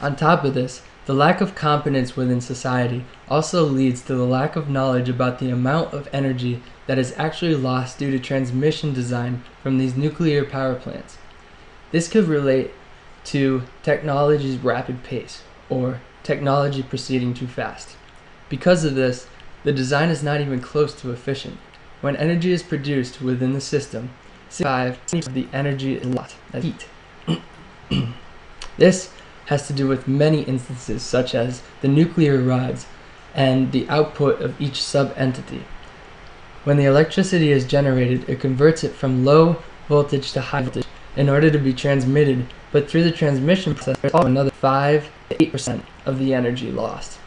On top of this, the lack of competence within society also leads to the lack of knowledge about the amount of energy that is actually lost due to transmission design from these nuclear power plants. This could relate to technology's rapid pace, or technology proceeding too fast. Because of this, the design is not even close to efficient. When energy is produced within the system, 65% of the energy is lost as heat. This has to do with many instances, such as the nuclear rods and the output of each sub-entity. When the electricity is generated, it converts it from low voltage to high voltage in order to be transmitted, but through the transmission process, there's also another 5 to 8% of the energy lost.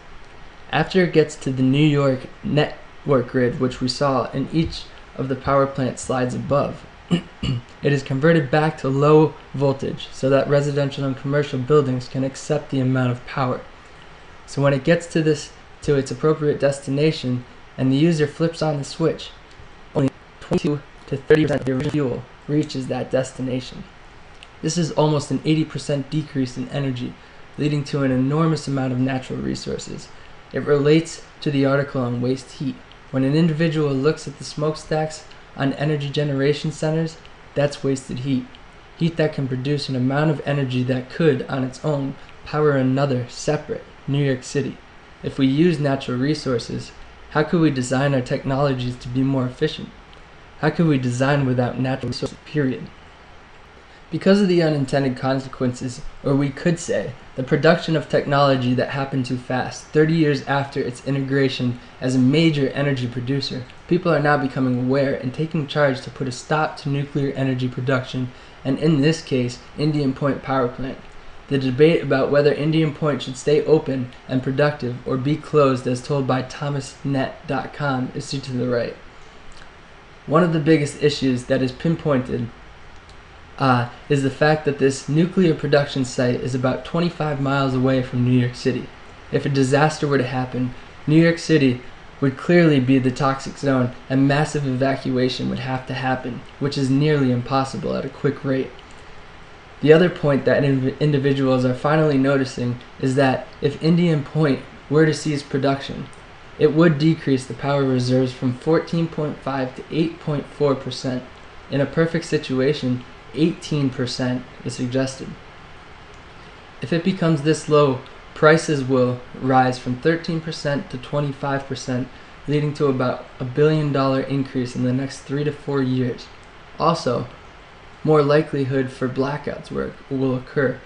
After it gets to the New York network grid, which we saw in each of the power plant slides above, it is converted back to low voltage so that residential and commercial buildings can accept the amount of power. So when it gets to its appropriate destination and the user flips on the switch, only 22 to 30% of the fuel reaches that destination. This is almost an 80% decrease in energy, leading to an enormous amount of natural resources. It relates to the article on waste heat. When an individual looks at the smokestacks on energy generation centers, that's wasted heat. Heat that can produce an amount of energy that could, on its own, power another, separate, New York City. If we use natural resources, how could we design our technologies to be more efficient? How could we design without natural resources, period? Because of the unintended consequences, or we could say, the production of technology that happened too fast, 30 years after its integration as a major energy producer, people are now becoming aware and taking charge to put a stop to nuclear energy production, and in this case, Indian Point Power Plant. The debate about whether Indian Point should stay open and productive or be closed as told by thomasnet.com is to the right. One of the biggest issues that is pinpointed is the fact that this nuclear production site is about 25 miles away from New York City. If a disaster were to happen, New York City would clearly be the toxic zone and massive evacuation would have to happen, which is nearly impossible at a quick rate. The other point that individuals are finally noticing is that if Indian Point were to cease production, it would decrease the power reserves from 14.5 to 8.4%. In a perfect situation, 18% is suggested. If it becomes this low, prices will rise from 13% to 25%, leading to about $1 billion increase in the next 3 to 4 years. Also, more likelihood for blackouts will occur.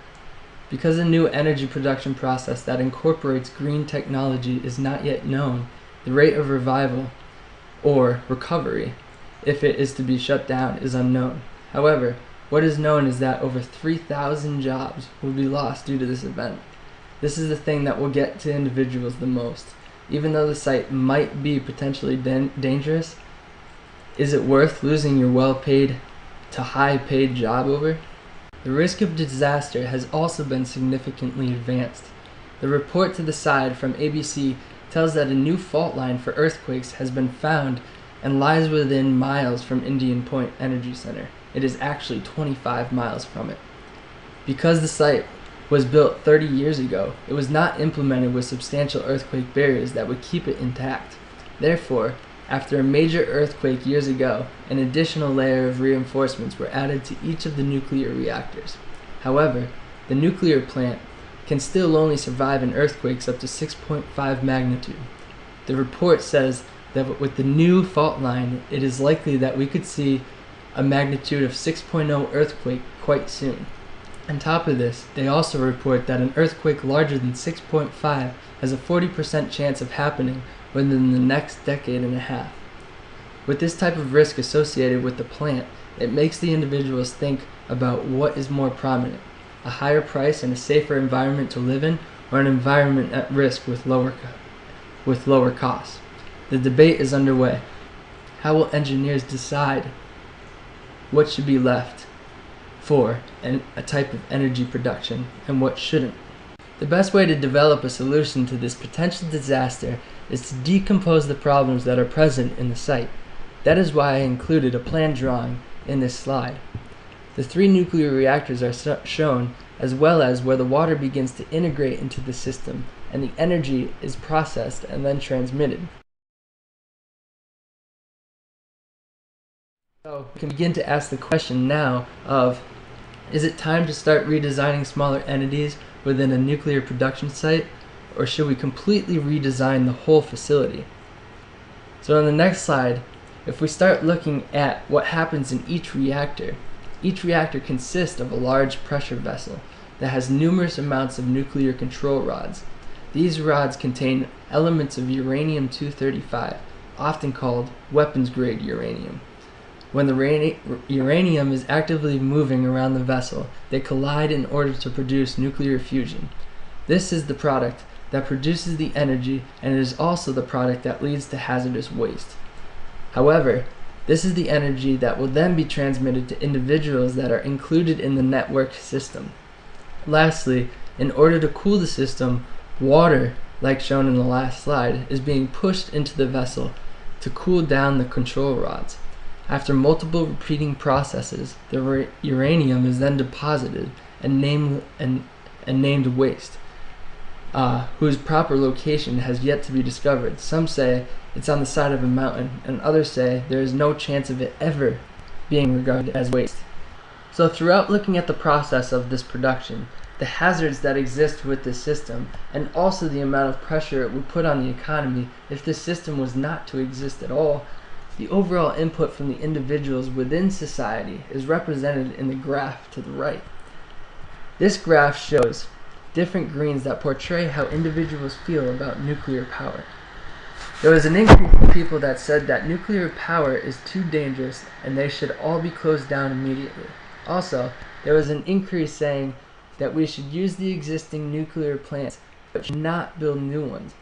Because a new energy production process that incorporates green technology is not yet known, the rate of revival or recovery, if it is to be shut down, is unknown. However, what is known is that over 3,000 jobs will be lost due to this event. This is the thing that will get to individuals the most. Even though the site might be potentially dangerous, is it worth losing your well-paid to high-paid job over? The risk of disaster has also been significantly advanced. The report to the side from ABC tells that a new fault line for earthquakes has been found and lies within miles from Indian Point Energy Center. It is actually 25 miles from it. Because the site was built 30 years ago, it was not implemented with substantial earthquake barriers that would keep it intact. Therefore, after a major earthquake years ago, an additional layer of reinforcements were added to each of the nuclear reactors. However, the nuclear plant can still only survive in earthquakes up to 6.5 magnitude. The report says that with the new fault line, it is likely that we could see a magnitude of 6.0 earthquake quite soon. On top of this, they also report that an earthquake larger than 6.5 has a 40% chance of happening within the next decade and a half. With this type of risk associated with the plant, it makes the individuals think about what is more prominent, a higher price and a safer environment to live in, or an environment at risk with lower costs. The debate is underway. How will engineers decide what should be left for a type of energy production and what shouldn't? The best way to develop a solution to this potential disaster is to decompose the problems that are present in the site. That is why I included a plan drawing in this slide. The 3 nuclear reactors are shown as well as where the water begins to integrate into the system and the energy is processed and then transmitted. So we can begin to ask the question now of, is it time to start redesigning smaller entities within a nuclear production site, or should we completely redesign the whole facility? So on the next slide, if we start looking at what happens in each reactor consists of a large pressure vessel that has numerous amounts of nuclear control rods. These rods contain elements of uranium-235, often called weapons-grade uranium. When the uranium is actively moving around the vessel, they collide in order to produce nuclear fusion. This is the product that produces the energy, and it is also the product that leads to hazardous waste. However, this is the energy that will then be transmitted to individuals that are included in the network system. Lastly, in order to cool the system, water, like shown in the last slide, is being pushed into the vessel to cool down the control rods. After multiple repeating processes, the uranium is then deposited and named waste, whose proper location has yet to be discovered. Some say it's on the side of a mountain, and others say there is no chance of it ever being regarded as waste. So throughout looking at the process of this production, the hazards that exist with this system, and also the amount of pressure it would put on the economy if this system was not to exist at all, the overall input from the individuals within society is represented in the graph to the right. This graph shows different greens that portray how individuals feel about nuclear power. There was an increase in people that said that nuclear power is too dangerous and they should all be closed down immediately. Also, there was an increase saying that we should use the existing nuclear plants but should not build new ones.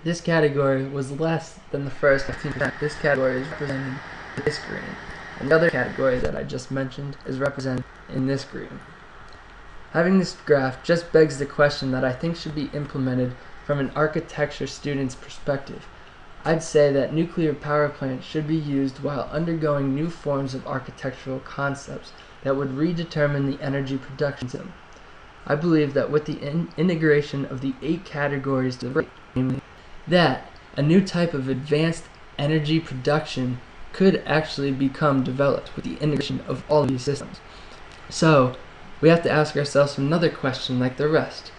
This category was less than the first 15%. This category is represented in this green, and the other category that I just mentioned is represented in this green. Having this graph just begs the question that I think should be implemented from an architecture student's perspective. I'd say that nuclear power plants should be used while undergoing new forms of architectural concepts that would redetermine the energy production system. I believe that with the integration of the 8 categories to the right, namely that a new type of advanced energy production could actually become developed with the integration of all of these systems. So, we have to ask ourselves another question like the rest.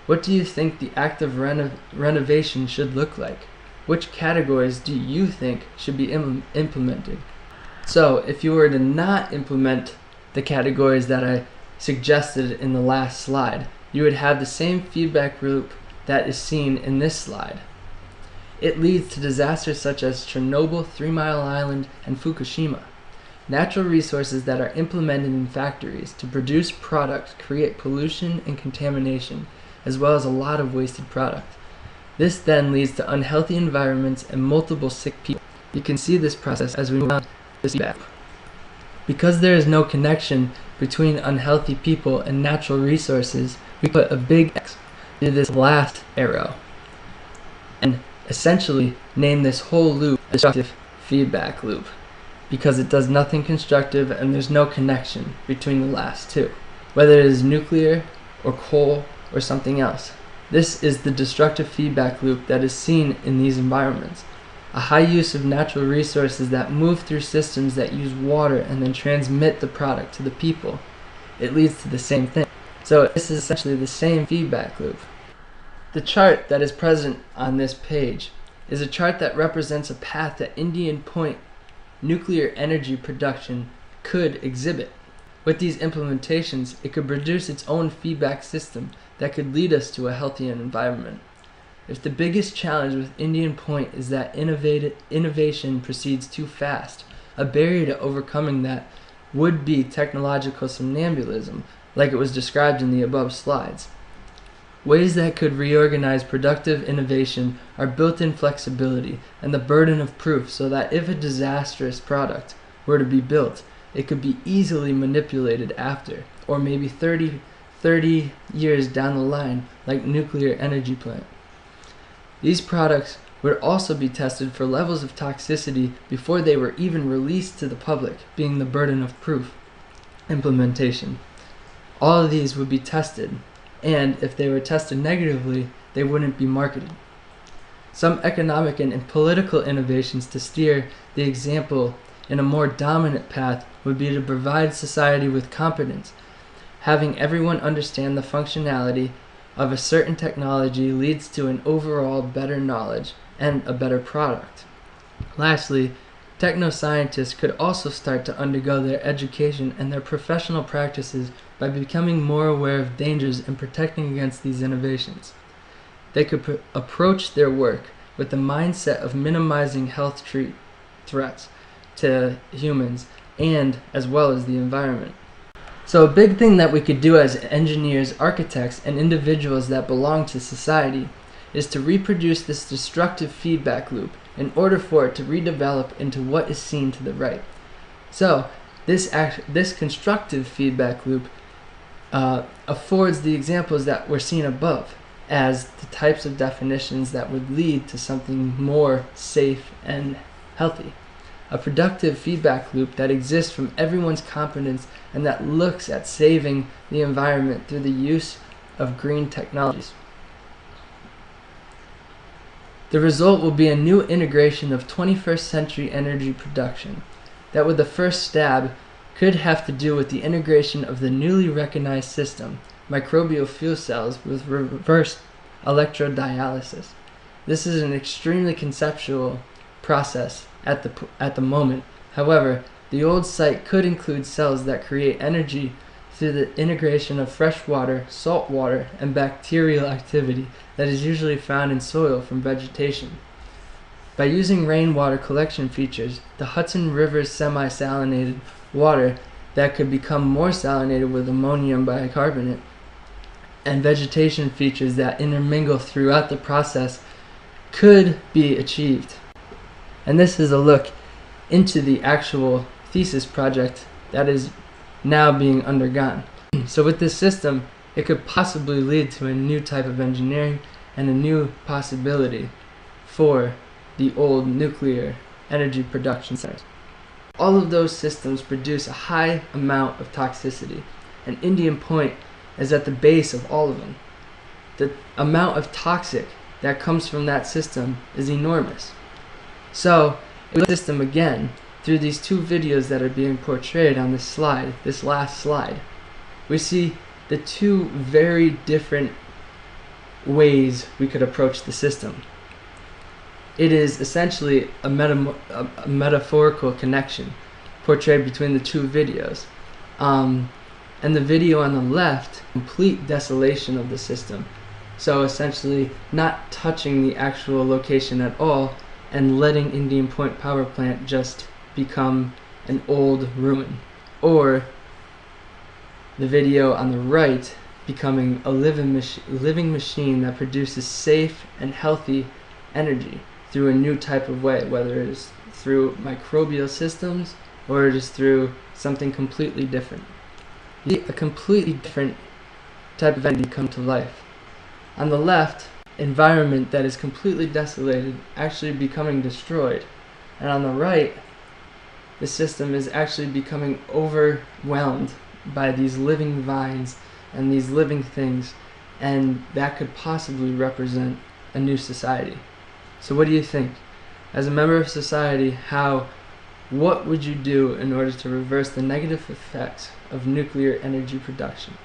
What do you think the active renovation should look like? Which categories do you think should be implemented? So, if you were to not implement the categories that I suggested in the last slide, you would have the same feedback loop that is seen in this slide. It leads to disasters such as Chernobyl, 3 Mile Island, and Fukushima. Natural resources that are implemented in factories to produce products create pollution and contamination, as well as a lot of wasted product. This then leads to unhealthy environments and multiple sick people. You can see this process as we move on to this feedback. Because there is no connection between unhealthy people and natural resources, we put a big X to this last arrow and essentially name this whole loop a destructive feedback loop, because it does nothing constructive and there's no connection between the last two, whether it is nuclear or coal or something else. This is the destructive feedback loop that is seen in these environments. A high use of natural resources that move through systems that use water and then transmit the product to the people. It leads to the same thing. So this is essentially the same feedback loop. The chart that is present on this page is a chart that represents a path that Indian Point nuclear energy production could exhibit. With these implementations, it could produce its own feedback system that could lead us to a healthier environment. If the biggest challenge with Indian Point is that innovation proceeds too fast, a barrier to overcoming that would be technological somnambulism, like it was described in the above slides. Ways that could reorganize productive innovation are built-in flexibility and the burden of proof, so that if a disastrous product were to be built, it could be easily manipulated after, or maybe 30 years down the line, like nuclear energy plant. These products would also be tested for levels of toxicity before they were even released to the public, being the burden of proof implementation. All of these would be tested, and if they were tested negatively, they wouldn't be marketed. Some economic and political innovations to steer the example in a more dominant path would be to provide society with competence. Having everyone understand the functionality of a certain technology leads to an overall better knowledge and a better product. Lastly, technoscientists could also start to undergo their education and their professional practices by becoming more aware of dangers and protecting against these innovations. They could approach their work with the mindset of minimizing health threats to humans and as well as the environment. So a big thing that we could do as engineers, architects, and individuals that belong to society is to reproduce this destructive feedback loop in order for it to redevelop into what is seen to the right. So this constructive feedback loop affords the examples that were seen above as the types of definitions that would lead to something more safe and healthy. A productive feedback loop that exists from everyone's competence and that looks at saving the environment through the use of green technologies. The result will be a new integration of 21st century energy production that with the first stab could have to do with the integration of the newly recognized system, microbial fuel cells with reverse electrodialysis. This is an extremely conceptual process at the moment. However, the old site could include cells that create energy through the integration of fresh water, salt water, and bacterial activity that is usually found in soil from vegetation. By using rainwater collection features, the Hudson River's semi-salinated water that could become more salinated with ammonium bicarbonate, and vegetation features that intermingle throughout the process could be achieved. And this is a look into the actual thesis project that is now being undergone. So with this system, it could possibly lead to a new type of engineering and a new possibility for the old nuclear energy production centers. All of those systems produce a high amount of toxicity, and Indian Point is at the base of all of them. The amount of toxic that comes from that system is enormous. So, with the system again, through these two videos that are being portrayed on this slide, this last slide, we see the two very different ways we could approach the system. It is essentially a metaphorical connection portrayed between the two videos. And the video on the left, complete desolation of the system. So essentially not touching the actual location at all and letting Indian Point Power Plant just become an old ruin. Or the video on the right becoming a living machine that produces safe and healthy energy through a new type of way, whether it is through microbial systems or it is through something completely different. A completely different type of energy come to life. On the left, environment that is completely desolated actually becoming destroyed. And on the right, the system is actually becoming overwhelmed by these living vines and these living things, and that could possibly represent a new society. So what do you think? As a member of society, what would you do in order to reverse the negative effects of nuclear energy production?